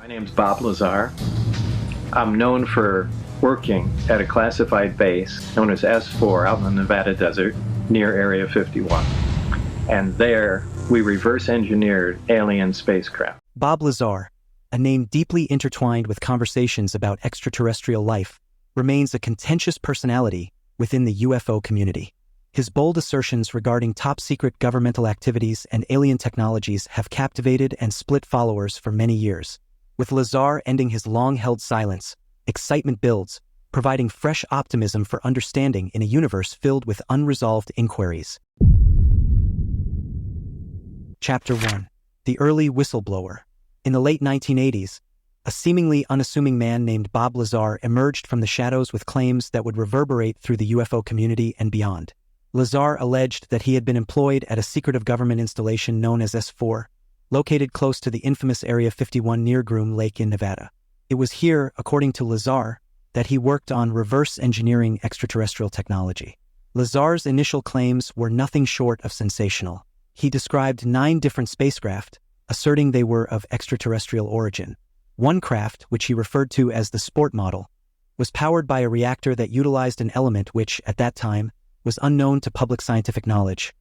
My name's Bob Lazar. I'm known for working at a classified base known as S4 out in the Nevada desert near Area 51. And there, we reverse engineered alien spacecraft. Bob Lazar, a name deeply intertwined with conversations about extraterrestrial life, remains a contentious personality within the UFO community. His bold assertions regarding top-secret governmental activities and alien technologies have captivated and split followers for many years. With Lazar ending his long-held silence, excitement builds, providing fresh optimism for understanding in a universe filled with unresolved inquiries. Chapter 1. The Early Whistleblower. In the late 1980s, a seemingly unassuming man named Bob Lazar emerged from the shadows with claims that would reverberate through the UFO community and beyond. Lazar alleged that he had been employed at a secretive government installation known as S4, located close to the infamous Area 51 near Groom Lake in Nevada. It was here, according to Lazar, that he worked on reverse engineering extraterrestrial technology. Lazar's initial claims were nothing short of sensational. He described 9 different spacecraft, asserting they were of extraterrestrial origin. One craft, which he referred to as the Sport model, was powered by a reactor that utilized an element which, at that time, was unknown to public scientific knowledge,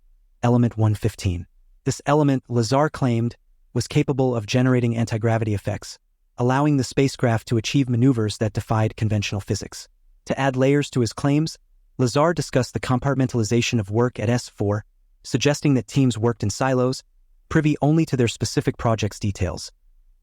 element 115. This element, Lazar claimed, was capable of generating anti-gravity effects, allowing the spacecraft to achieve maneuvers that defied conventional physics. To add layers to his claims, Lazar discussed the compartmentalization of work at S4, suggesting that teams worked in silos, privy only to their specific project's details,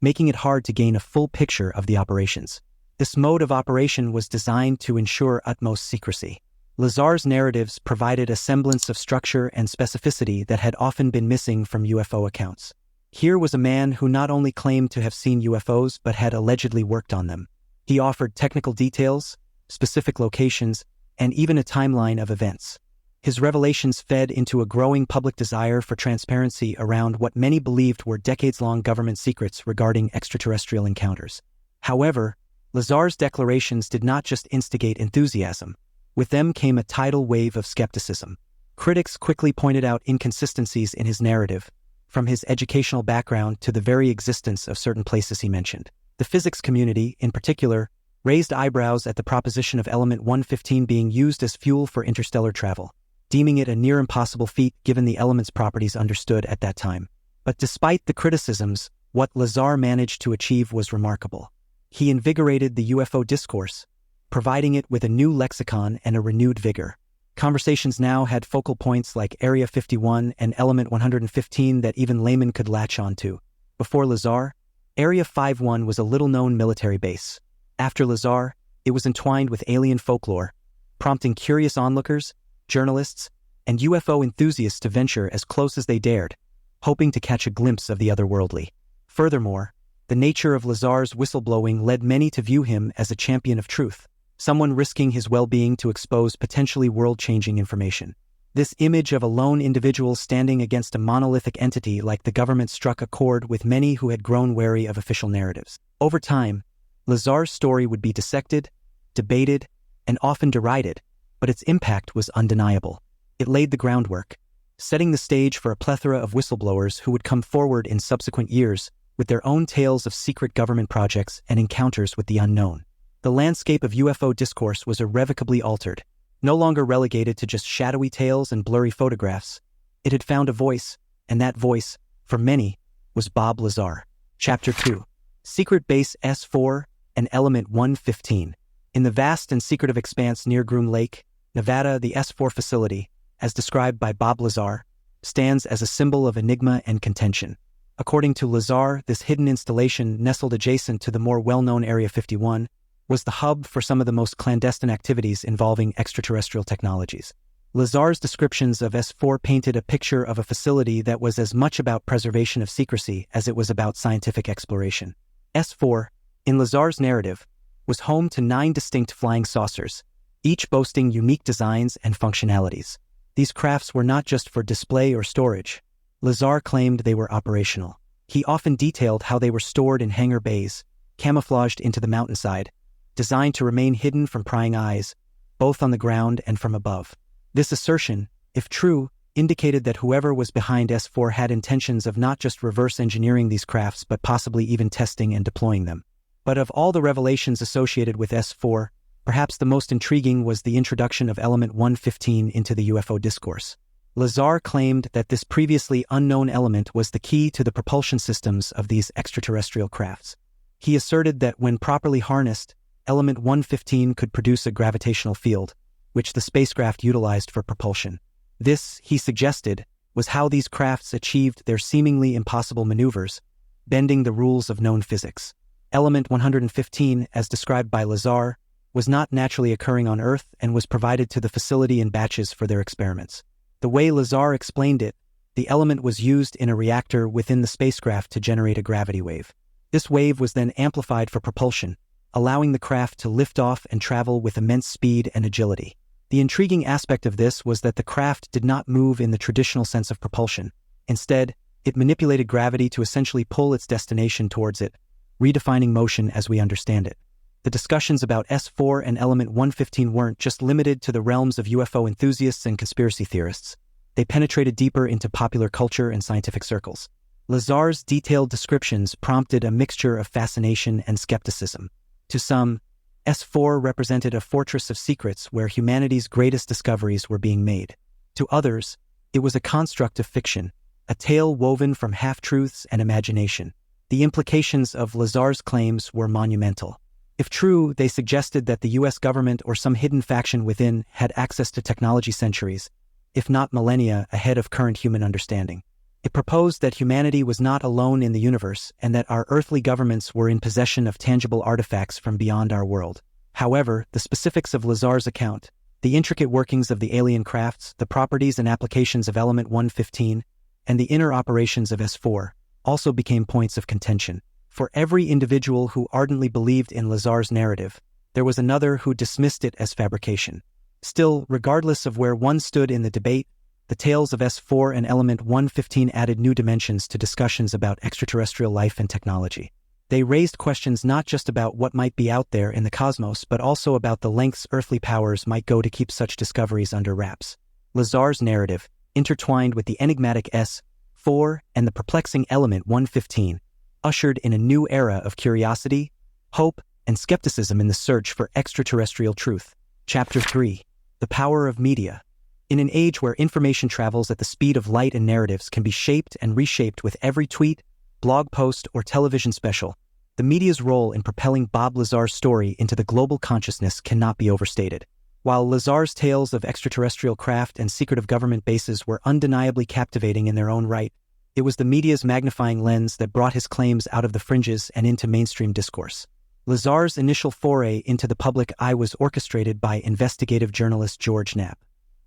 making it hard to gain a full picture of the operations. This mode of operation was designed to ensure utmost secrecy. Lazar's narratives provided a semblance of structure and specificity that had often been missing from UFO accounts. Here was a man who not only claimed to have seen UFOs but had allegedly worked on them. He offered technical details, specific locations, and even a timeline of events. His revelations fed into a growing public desire for transparency around what many believed were decades-long government secrets regarding extraterrestrial encounters. However, Lazar's declarations did not just instigate enthusiasm. With them came a tidal wave of skepticism. Critics quickly pointed out inconsistencies in his narrative, from his educational background to the very existence of certain places he mentioned. The physics community, in particular, raised eyebrows at the proposition of element 115 being used as fuel for interstellar travel, deeming it a near impossible feat given the element's properties understood at that time. But despite the criticisms, what Lazar managed to achieve was remarkable. He invigorated the UFO discourse, providing it with a new lexicon and a renewed vigor. Conversations now had focal points like Area 51 and Element 115 that even laymen could latch onto. Before Lazar, Area 51 was a little-known military base. After Lazar, it was entwined with alien folklore, prompting curious onlookers, journalists, and UFO enthusiasts to venture as close as they dared, hoping to catch a glimpse of the otherworldly. Furthermore, the nature of Lazar's whistleblowing led many to view him as a champion of truth, someone risking his well-being to expose potentially world-changing information. This image of a lone individual standing against a monolithic entity like the government struck a chord with many who had grown wary of official narratives. Over time, Lazar's story would be dissected, debated, and often derided, but its impact was undeniable. It laid the groundwork, setting the stage for a plethora of whistleblowers who would come forward in subsequent years with their own tales of secret government projects and encounters with the unknown. The landscape of UFO discourse was irrevocably altered, no longer relegated to just shadowy tales and blurry photographs. It had found a voice, and that voice, for many, was Bob Lazar. Chapter 2. Secret Base S4 and Element 115. In the vast and secretive expanse near Groom Lake, Nevada, the S4 facility, as described by Bob Lazar, stands as a symbol of enigma and contention. According to Lazar, this hidden installation, nestled adjacent to the more well-known Area 51, was the hub for some of the most clandestine activities involving extraterrestrial technologies. Lazar's descriptions of S4 painted a picture of a facility that was as much about preservation of secrecy as it was about scientific exploration. S4, in Lazar's narrative, was home to 9 distinct flying saucers, each boasting unique designs and functionalities. These crafts were not just for display or storage. Lazar claimed they were operational. He often detailed how they were stored in hangar bays, camouflaged into the mountainside, designed to remain hidden from prying eyes, both on the ground and from above. This assertion, if true, indicated that whoever was behind S4 had intentions of not just reverse engineering these crafts but possibly even testing and deploying them. But of all the revelations associated with S4, perhaps the most intriguing was the introduction of element 115 into the UFO discourse. Lazar claimed that this previously unknown element was the key to the propulsion systems of these extraterrestrial crafts. He asserted that when properly harnessed, element 115 could produce a gravitational field, which the spacecraft utilized for propulsion. This, he suggested, was how these crafts achieved their seemingly impossible maneuvers, bending the rules of known physics. Element 115, as described by Lazar, was not naturally occurring on Earth and was provided to the facility in batches for their experiments. The way Lazar explained it, the element was used in a reactor within the spacecraft to generate a gravity wave. This wave was then amplified for propulsion, allowing the craft to lift off and travel with immense speed and agility. The intriguing aspect of this was that the craft did not move in the traditional sense of propulsion. Instead, it manipulated gravity to essentially pull its destination towards it, redefining motion as we understand it. The discussions about S4 and element 115 weren't just limited to the realms of UFO enthusiasts and conspiracy theorists. They penetrated deeper into popular culture and scientific circles. Lazar's detailed descriptions prompted a mixture of fascination and skepticism. To some, S4 represented a fortress of secrets where humanity's greatest discoveries were being made. To others, it was a construct of fiction, a tale woven from half-truths and imagination. The implications of Lazar's claims were monumental. If true, they suggested that the US government or some hidden faction within had access to technology centuries, if not millennia, ahead of current human understanding. It proposed that humanity was not alone in the universe and that our earthly governments were in possession of tangible artifacts from beyond our world. However, the specifics of Lazar's account, the intricate workings of the alien crafts, the properties and applications of element 115, and the inner operations of S4, also became points of contention. For every individual who ardently believed in Lazar's narrative, there was another who dismissed it as fabrication. Still, regardless of where one stood in the debate, the tales of S4 and element 115 added new dimensions to discussions about extraterrestrial life and technology. They raised questions not just about what might be out there in the cosmos, but also about the lengths earthly powers might go to keep such discoveries under wraps. Lazar's narrative, intertwined with the enigmatic S4 and the perplexing element 115, ushered in a new era of curiosity, hope, and skepticism in the search for extraterrestrial truth. Chapter 3. The Power of Media. In an age where information travels at the speed of light and narratives can be shaped and reshaped with every tweet, blog post, or television special, the media's role in propelling Bob Lazar's story into the global consciousness cannot be overstated. While Lazar's tales of extraterrestrial craft and secretive government bases were undeniably captivating in their own right, it was the media's magnifying lens that brought his claims out of the fringes and into mainstream discourse. Lazar's initial foray into the public eye was orchestrated by investigative journalist George Knapp.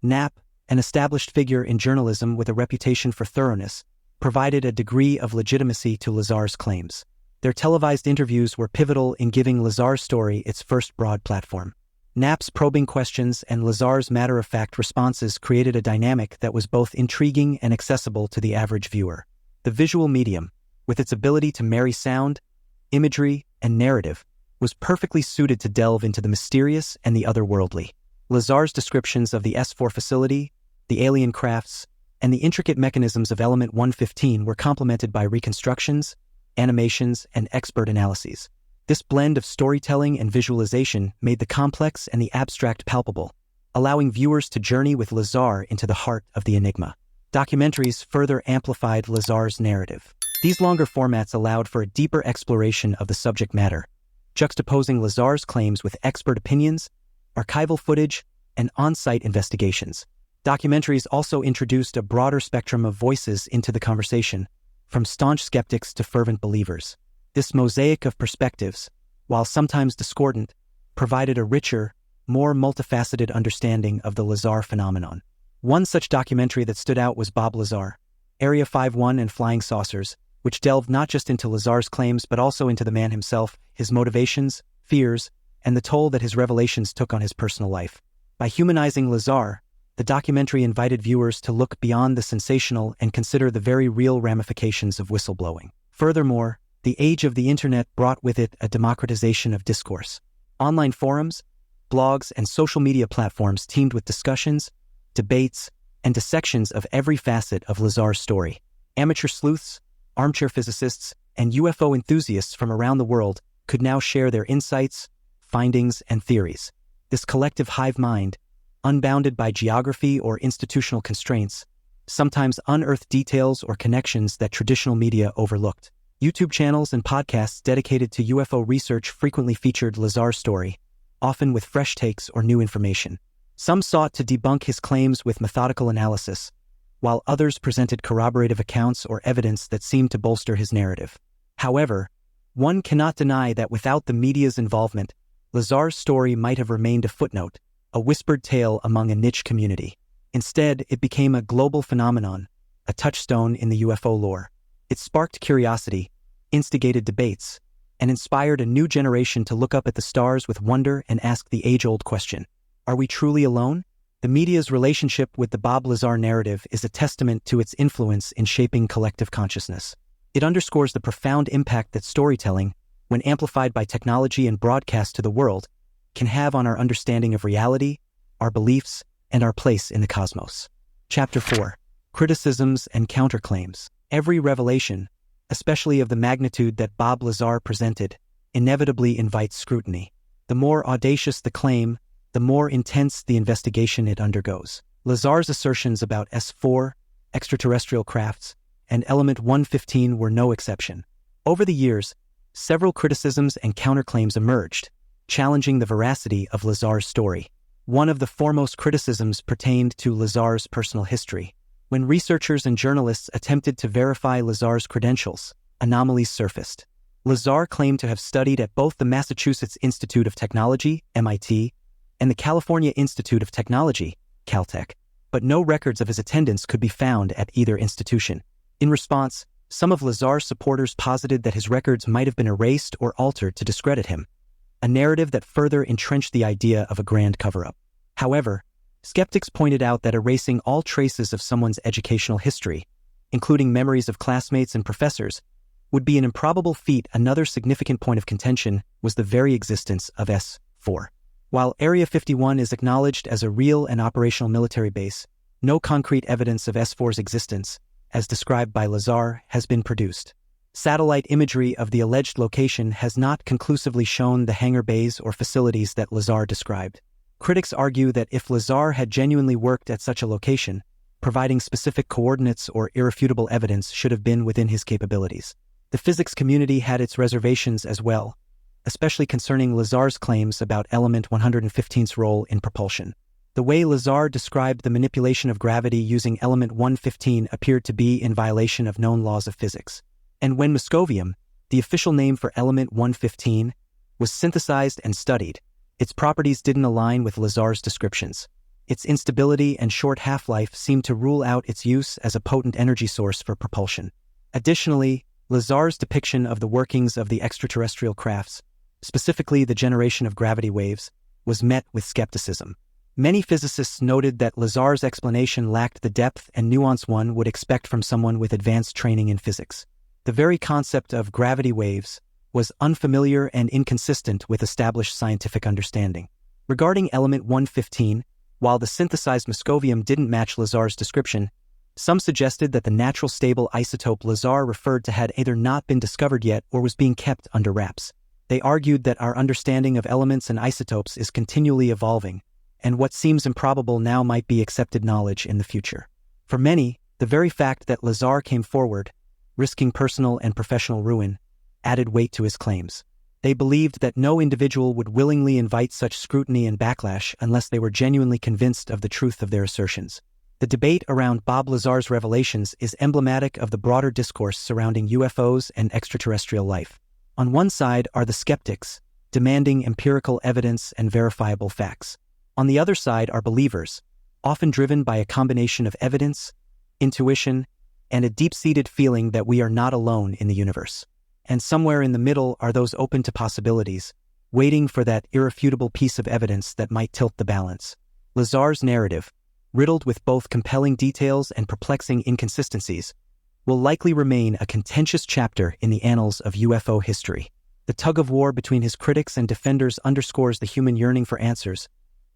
Knapp, an established figure in journalism with a reputation for thoroughness, provided a degree of legitimacy to Lazar's claims. Their televised interviews were pivotal in giving Lazar's story its first broad platform. Knapp's probing questions and Lazar's matter-of-fact responses created a dynamic that was both intriguing and accessible to the average viewer. The visual medium, with its ability to marry sound, imagery, and narrative, was perfectly suited to delve into the mysterious and the otherworldly. Lazar's descriptions of the S4 facility, the alien crafts, and the intricate mechanisms of element 115 were complemented by reconstructions, animations, and expert analyses. This blend of storytelling and visualization made the complex and the abstract palpable, allowing viewers to journey with Lazar into the heart of the enigma. Documentaries further amplified Lazar's narrative. These longer formats allowed for a deeper exploration of the subject matter, juxtaposing Lazar's claims with expert opinions, archival footage, and on-site investigations. Documentaries also introduced a broader spectrum of voices into the conversation, from staunch skeptics to fervent believers. This mosaic of perspectives, while sometimes discordant, provided a richer, more multifaceted understanding of the Lazar phenomenon. One such documentary that stood out was Bob Lazar, Area 51 and Flying Saucers, which delved not just into Lazar's claims but also into the man himself, his motivations, fears, and the toll that his revelations took on his personal life. By humanizing Lazar, the documentary invited viewers to look beyond the sensational and consider the very real ramifications of whistleblowing. Furthermore, the age of the internet brought with it a democratization of discourse. Online forums, blogs, and social media platforms teemed with discussions, debates, and dissections of every facet of Lazar's story. Amateur sleuths, armchair physicists, and UFO enthusiasts from around the world could now share their insights, findings, and theories. This collective hive mind, unbounded by geography or institutional constraints, sometimes unearthed details or connections that traditional media overlooked. YouTube channels and podcasts dedicated to UFO research frequently featured Lazar's story, often with fresh takes or new information. Some sought to debunk his claims with methodical analysis, while others presented corroborative accounts or evidence that seemed to bolster his narrative. However, one cannot deny that without the media's involvement, Lazar's story might have remained a footnote, a whispered tale among a niche community. Instead, it became a global phenomenon, a touchstone in the UFO lore. It sparked curiosity, instigated debates, and inspired a new generation to look up at the stars with wonder and ask the age-old question: are we truly alone? The media's relationship with the Bob Lazar narrative is a testament to its influence in shaping collective consciousness. It underscores the profound impact that storytelling, when amplified by technology and broadcast to the world, can have on our understanding of reality, our beliefs, and our place in the cosmos. Chapter 4. Criticisms and Counterclaims. Every revelation, especially of the magnitude that Bob Lazar presented, inevitably invites scrutiny. The more audacious the claim, the more intense the investigation it undergoes. Lazar's assertions about S4, extraterrestrial crafts, and element 115 were no exception. Over the years, several criticisms and counterclaims emerged, challenging the veracity of Lazar's story. One of the foremost criticisms pertained to Lazar's personal history. When researchers and journalists attempted to verify Lazar's credentials, anomalies surfaced. Lazar claimed to have studied at both the Massachusetts Institute of Technology, MIT, and the California Institute of Technology, Caltech, but no records of his attendance could be found at either institution. In response, some of Lazar's supporters posited that his records might have been erased or altered to discredit him, a narrative that further entrenched the idea of a grand cover-up. However, skeptics pointed out that erasing all traces of someone's educational history, including memories of classmates and professors, would be an improbable feat. Another significant point of contention was the very existence of S4. While Area 51 is acknowledged as a real and operational military base, no concrete evidence of S4's existence, as described by Lazar, has been produced. Satellite imagery of the alleged location has not conclusively shown the hangar bays or facilities that Lazar described. Critics argue that if Lazar had genuinely worked at such a location, providing specific coordinates or irrefutable evidence should have been within his capabilities. The physics community had its reservations as well, especially concerning Lazar's claims about element 115's role in propulsion. The way Lazar described the manipulation of gravity using element 115 appeared to be in violation of known laws of physics. And when moscovium, the official name for element 115, was synthesized and studied, its properties didn't align with Lazar's descriptions. Its instability and short half-life seemed to rule out its use as a potent energy source for propulsion. Additionally, Lazar's depiction of the workings of the extraterrestrial crafts, specifically the generation of gravity waves, was met with skepticism. Many physicists noted that Lazar's explanation lacked the depth and nuance one would expect from someone with advanced training in physics. The very concept of gravity waves was unfamiliar and inconsistent with established scientific understanding. Regarding element 115, while the synthesized moscovium didn't match Lazar's description, some suggested that the natural stable isotope Lazar referred to had either not been discovered yet or was being kept under wraps. They argued that our understanding of elements and isotopes is continually evolving, and what seems improbable now might be accepted knowledge in the future. For many, the very fact that Lazar came forward, risking personal and professional ruin, added weight to his claims. They believed that no individual would willingly invite such scrutiny and backlash unless they were genuinely convinced of the truth of their assertions. The debate around Bob Lazar's revelations is emblematic of the broader discourse surrounding UFOs and extraterrestrial life. On one side are the skeptics, demanding empirical evidence and verifiable facts. On the other side are believers, often driven by a combination of evidence, intuition, and a deep-seated feeling that we are not alone in the universe. And somewhere in the middle are those open to possibilities, waiting for that irrefutable piece of evidence that might tilt the balance. Lazar's narrative, riddled with both compelling details and perplexing inconsistencies, will likely remain a contentious chapter in the annals of UFO history. The tug-of-war between his critics and defenders underscores the human yearning for answers,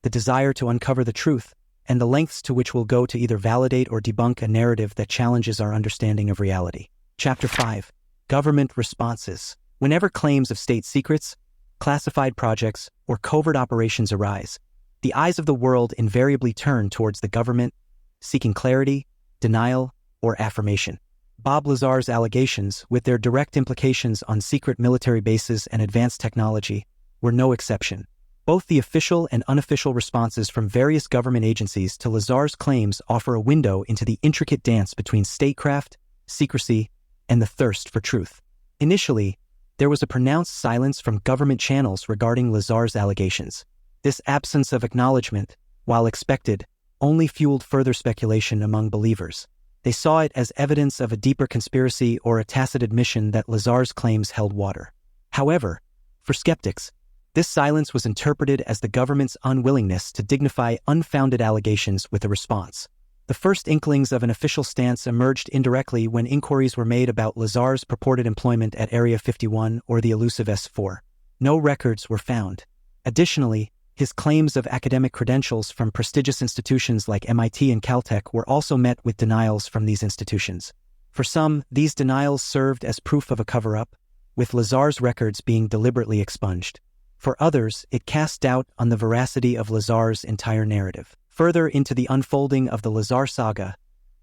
the desire to uncover the truth, and the lengths to which we'll go to either validate or debunk a narrative that challenges our understanding of reality. Chapter 5. Government Responses. Whenever claims of state secrets, classified projects, or covert operations arise, the eyes of the world invariably turn towards the government, seeking clarity, denial, or affirmation. Bob Lazar's allegations, with their direct implications on secret military bases and advanced technology, were no exception. Both the official and unofficial responses from various government agencies to Lazar's claims offer a window into the intricate dance between statecraft, secrecy, and the thirst for truth. Initially, there was a pronounced silence from government channels regarding Lazar's allegations. This absence of acknowledgement, while expected, only fueled further speculation among believers. They saw it as evidence of a deeper conspiracy or a tacit admission that Lazar's claims held water. However, for skeptics, this silence was interpreted as the government's unwillingness to dignify unfounded allegations with a response. The first inklings of an official stance emerged indirectly when inquiries were made about Lazar's purported employment at Area 51 or the elusive S4. No records were found. Additionally, his claims of academic credentials from prestigious institutions like MIT and Caltech were also met with denials from these institutions. For some, these denials served as proof of a cover-up, with Lazar's records being deliberately expunged. For others, it cast doubt on the veracity of Lazar's entire narrative. Further into the unfolding of the Lazar saga,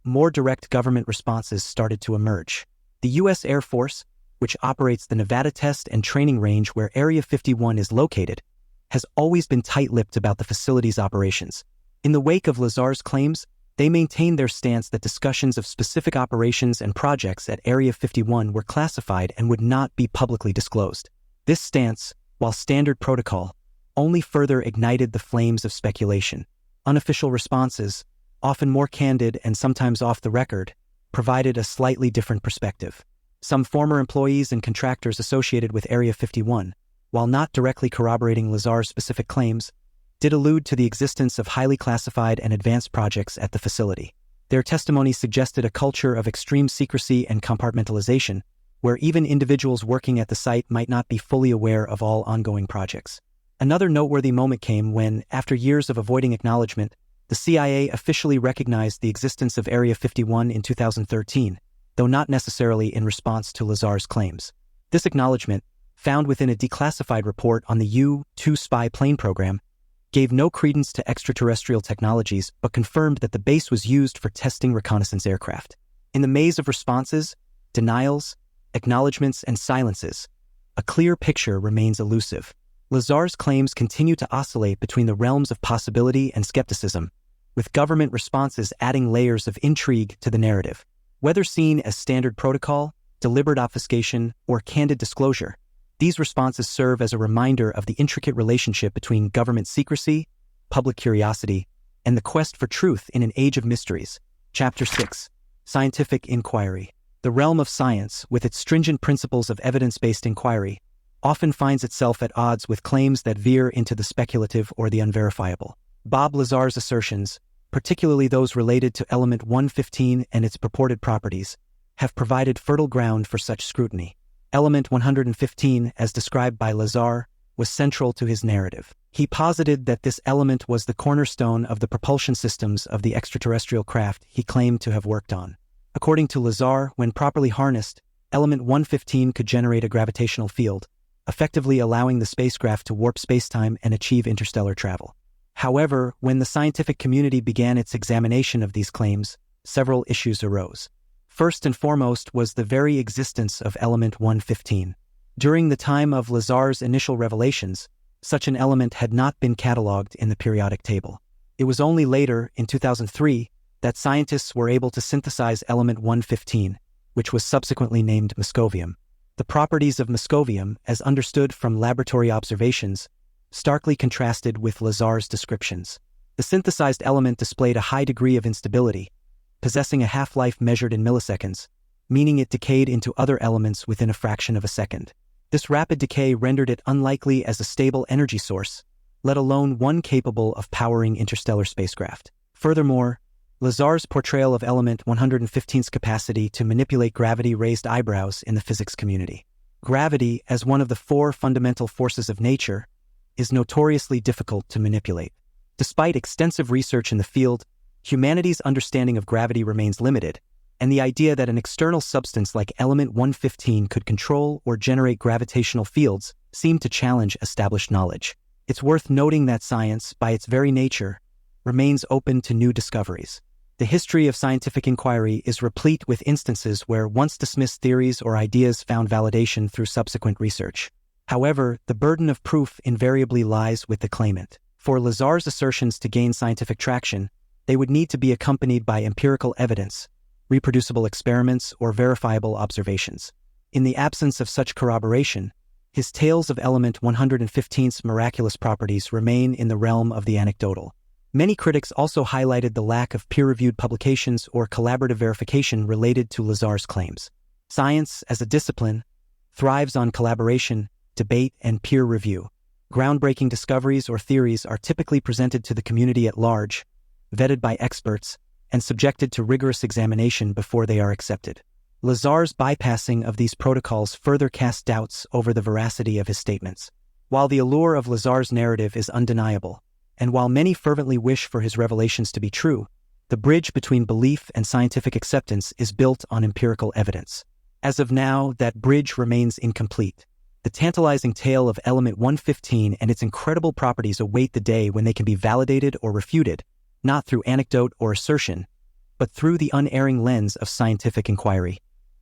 more direct government responses started to emerge. The U.S. Air Force, which operates the Nevada Test and Training Range where Area 51 is located, has always been tight-lipped about the facility's operations. In the wake of Lazar's claims, they maintained their stance that discussions of specific operations and projects at Area 51 were classified and would not be publicly disclosed. This stance, while standard protocol, only further ignited the flames of speculation. Unofficial responses, often more candid and sometimes off the record, provided a slightly different perspective. Some former employees and contractors associated with Area 51, while not directly corroborating Lazar's specific claims, did allude to the existence of highly classified and advanced projects at the facility. Their testimony suggested a culture of extreme secrecy and compartmentalization, where even individuals working at the site might not be fully aware of all ongoing projects. Another noteworthy moment came when, after years of avoiding acknowledgement, the CIA officially recognized the existence of Area 51 in 2013, though not necessarily in response to Lazar's claims. This acknowledgement, found within a declassified report on the U-2 spy plane program, gave no credence to extraterrestrial technologies but confirmed that the base was used for testing reconnaissance aircraft. In the maze of responses, denials, acknowledgements, and silences, a clear picture remains elusive. Lazar's claims continue to oscillate between the realms of possibility and skepticism, with government responses adding layers of intrigue to the narrative. Whether seen as standard protocol, deliberate obfuscation, or candid disclosure, these responses serve as a reminder of the intricate relationship between government secrecy, public curiosity, and the quest for truth in an age of mysteries. Chapter 6. Scientific Inquiry. The realm of science, with its stringent principles of evidence-based inquiry, often finds itself at odds with claims that veer into the speculative or the unverifiable. Bob Lazar's assertions, particularly those related to element 115 and its purported properties, have provided fertile ground for such scrutiny. Element 115, as described by Lazar, was central to his narrative. He posited that this element was the cornerstone of the propulsion systems of the extraterrestrial craft he claimed to have worked on. According to Lazar, when properly harnessed, element 115 could generate a gravitational field, effectively allowing the spacecraft to warp spacetime and achieve interstellar travel. However, when the scientific community began its examination of these claims, several issues arose. First and foremost was the very existence of element 115. During the time of Lazar's initial revelations, such an element had not been catalogued in the periodic table. It was only later, in 2003, that scientists were able to synthesize element 115, which was subsequently named moscovium. The properties of moscovium, as understood from laboratory observations, starkly contrasted with Lazar's descriptions. The synthesized element displayed a high degree of instability, possessing a half-life measured in milliseconds, meaning it decayed into other elements within a fraction of a second. This rapid decay rendered it unlikely as a stable energy source, let alone one capable of powering interstellar spacecraft. Furthermore, Lazar's portrayal of element 115's capacity to manipulate gravity raised eyebrows in the physics community. Gravity, as one of the four fundamental forces of nature, is notoriously difficult to manipulate. Despite extensive research in the field, humanity's understanding of gravity remains limited, and the idea that an external substance like element 115 could control or generate gravitational fields seemed to challenge established knowledge. It's worth noting that science, by its very nature, remains open to new discoveries. The history of scientific inquiry is replete with instances where once dismissed theories or ideas found validation through subsequent research. However, the burden of proof invariably lies with the claimant. For Lazar's assertions to gain scientific traction, they would need to be accompanied by empirical evidence, reproducible experiments, or verifiable observations. In the absence of such corroboration, his tales of element 115's miraculous properties remain in the realm of the anecdotal. Many critics also highlighted the lack of peer-reviewed publications or collaborative verification related to Lazar's claims. Science, as a discipline, thrives on collaboration, debate, and peer review. Groundbreaking discoveries or theories are typically presented to the community at large, vetted by experts, and subjected to rigorous examination before they are accepted. Lazar's bypassing of these protocols further casts doubts over the veracity of his statements. While the allure of Lazar's narrative is undeniable, and while many fervently wish for his revelations to be true, the bridge between belief and scientific acceptance is built on empirical evidence. As of now, that bridge remains incomplete. The tantalizing tale of element 115 and its incredible properties await the day when they can be validated or refuted, not through anecdote or assertion, but through the unerring lens of scientific inquiry.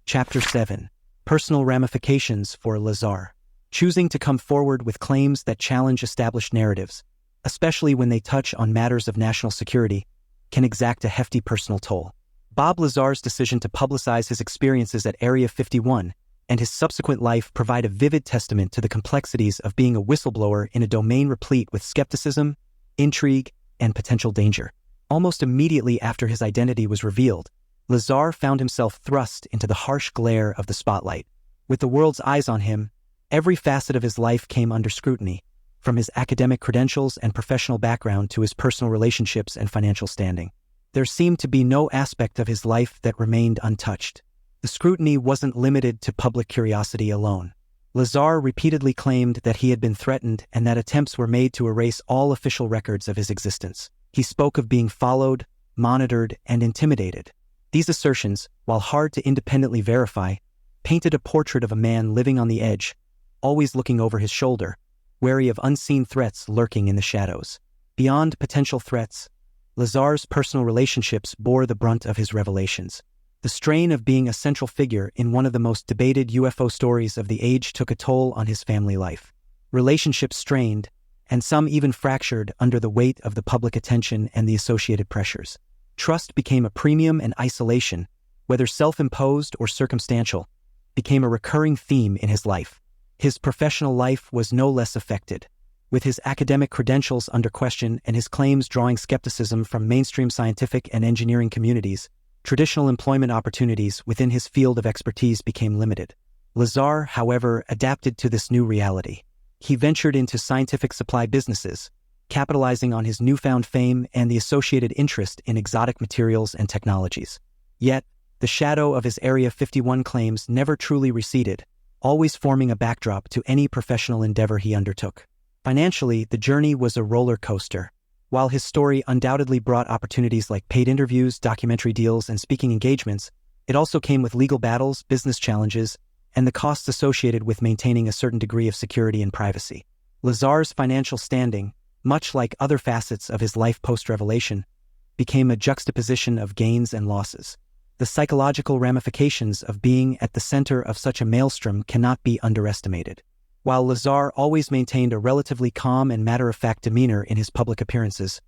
Chapter 7. Personal Ramifications for Lazar. Choosing to come forward with claims that challenge established narratives, especially when they touch on matters of national security, can exact a hefty personal toll. Bob Lazar's decision to publicize his experiences at Area 51 and his subsequent life provide a vivid testament to the complexities of being a whistleblower in a domain replete with skepticism, intrigue, and potential danger. Almost immediately after his identity was revealed, Lazar found himself thrust into the harsh glare of the spotlight. With the world's eyes on him, every facet of his life came under scrutiny, from his academic credentials and professional background to his personal relationships and financial standing. There seemed to be no aspect of his life that remained untouched. The scrutiny wasn't limited to public curiosity alone. Lazar repeatedly claimed that he had been threatened and that attempts were made to erase all official records of his existence. He spoke of being followed, monitored, and intimidated. These assertions, while hard to independently verify, painted a portrait of a man living on the edge, always looking over his shoulder, wary of unseen threats lurking in the shadows. Beyond potential threats, Lazar's personal relationships bore the brunt of his revelations. The strain of being a central figure in one of the most debated UFO stories of the age took a toll on his family life. Relationships strained, and some even fractured under the weight of the public attention and the associated pressures. Trust became a premium, and isolation, whether self-imposed or circumstantial, became a recurring theme in his life. His professional life was no less affected. With his academic credentials under question and his claims drawing skepticism from mainstream scientific and engineering communities, traditional employment opportunities within his field of expertise became limited. Lazar, however, adapted to this new reality. He ventured into scientific supply businesses, capitalizing on his newfound fame and the associated interest in exotic materials and technologies. Yet, the shadow of his Area 51 claims never truly receded, always forming a backdrop to any professional endeavor he undertook. Financially, the journey was a roller coaster. While his story undoubtedly brought opportunities like paid interviews, documentary deals, and speaking engagements, it also came with legal battles, business challenges, and the costs associated with maintaining a certain degree of security and privacy. Lazar's financial standing, much like other facets of his life post-revelation, became a juxtaposition of gains and losses. The psychological ramifications of being at the center of such a maelstrom cannot be underestimated. While Lazar always maintained a relatively calm and matter-of-fact demeanor in his public appearances,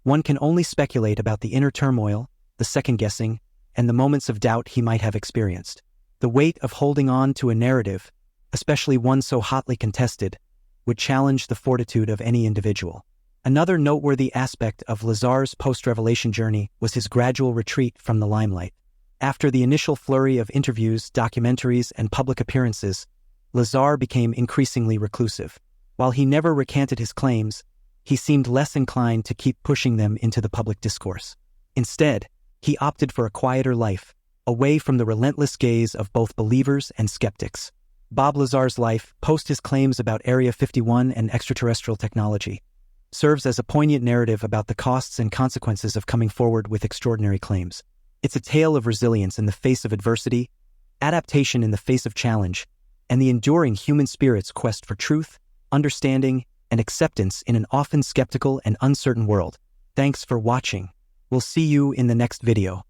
one can only speculate about the inner turmoil, the second-guessing, and the moments of doubt he might have experienced. The weight of holding on to a narrative, especially one so hotly contested, would challenge the fortitude of any individual. Another noteworthy aspect of Lazar's post-revelation journey was his gradual retreat from the limelight. After the initial flurry of interviews, documentaries, and public appearances, Lazar became increasingly reclusive. While he never recanted his claims, he seemed less inclined to keep pushing them into the public discourse. Instead, he opted for a quieter life, away from the relentless gaze of both believers and skeptics. Bob Lazar's life, post his claims about Area 51 and extraterrestrial technology, serves as a poignant narrative about the costs and consequences of coming forward with extraordinary claims. It's a tale of resilience in the face of adversity, adaptation in the face of challenge, and the enduring human spirit's quest for truth, understanding, and acceptance in an often skeptical and uncertain world. Thanks for watching. We'll see you in the next video.